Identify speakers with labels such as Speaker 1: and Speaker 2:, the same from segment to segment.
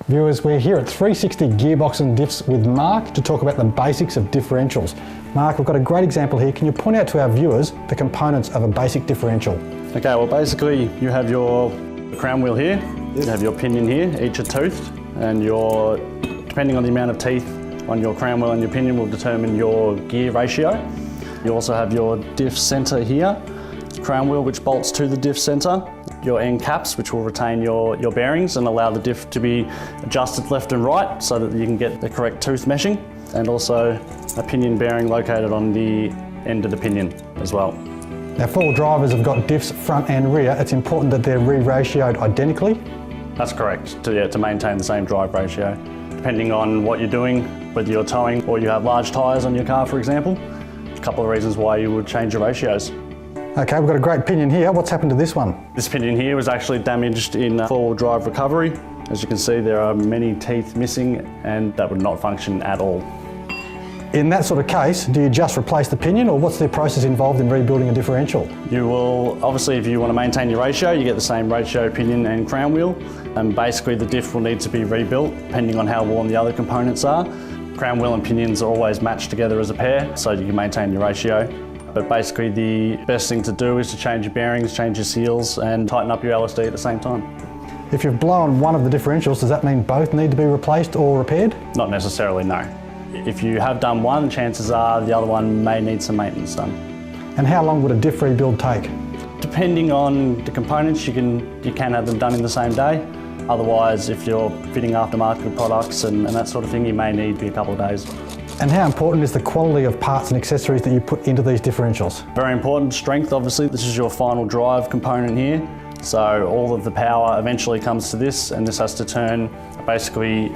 Speaker 1: Viewers, we're here at 360 Gearboxes and Diffs with Mark to talk about the basics of differentials. Mark, we've got a great example here. Can you point out to our viewers the components of a basic differential?
Speaker 2: Okay, well basically you have your crown wheel here, you have your pinion here, each are toothed, and depending on the amount of teeth on your crown wheel and your pinion will determine your gear ratio. You also have your diff centre here, crown wheel which bolts to the diff centre, your end caps which will retain your bearings and allow the diff to be adjusted left and right so that you can get the correct tooth meshing, and also a pinion bearing located on the end of the pinion as well.
Speaker 1: Now, four drivers have got diffs front and rear. It's important that they're re-ratioed identically.
Speaker 2: That's correct, to maintain the same drive ratio. Depending on what you're doing, whether you're towing or you have large tyres on your car, for example, a couple of reasons why you would change your ratios.
Speaker 1: Okay, we've got a great pinion here. What's happened to this one?
Speaker 2: This pinion here was actually damaged in four-wheel drive recovery. As you can see, there are many teeth missing and that would not function at all.
Speaker 1: In that sort of case, do you just replace the pinion, or what's the process involved in rebuilding a differential?
Speaker 2: You will, obviously if you want to maintain your ratio, you get the same ratio pinion and crown wheel, and basically the diff will need to be rebuilt depending on how worn the other components are. Crown wheel and pinions are always matched together as a pair so you can maintain your ratio. But basically the best thing to do is to change your bearings, change your seals and tighten up your LSD at the same time.
Speaker 1: If you've blown one of the differentials, does that mean both need to be replaced or repaired?
Speaker 2: Not necessarily, no. If you have done one, chances are the other one may need some maintenance done.
Speaker 1: And how long would a diff rebuild take?
Speaker 2: Depending on the components, you can have them done in the same day. Otherwise, if you're fitting aftermarket products and that sort of thing, you may need a couple of days.
Speaker 1: And how important is the quality of parts and accessories that you put into these differentials?
Speaker 2: Very important. Strength, obviously. This is your final drive component here. So all of the power eventually comes to this, and this has to basically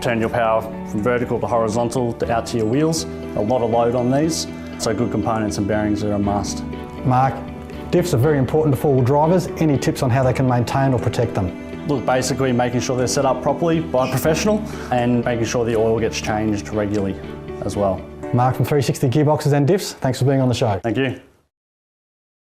Speaker 2: turn your power from vertical to horizontal out to your wheels. A lot of load on these, so good components and bearings are a must.
Speaker 1: Mark, diffs are very important to four-wheel drivers. Any tips on how they can maintain or protect them?
Speaker 2: Look, basically making sure they're set up properly by a professional and making sure the oil gets changed regularly as well.
Speaker 1: Mark from 360 Gearboxes and Diffs, thanks for being on the show.
Speaker 2: Thank you.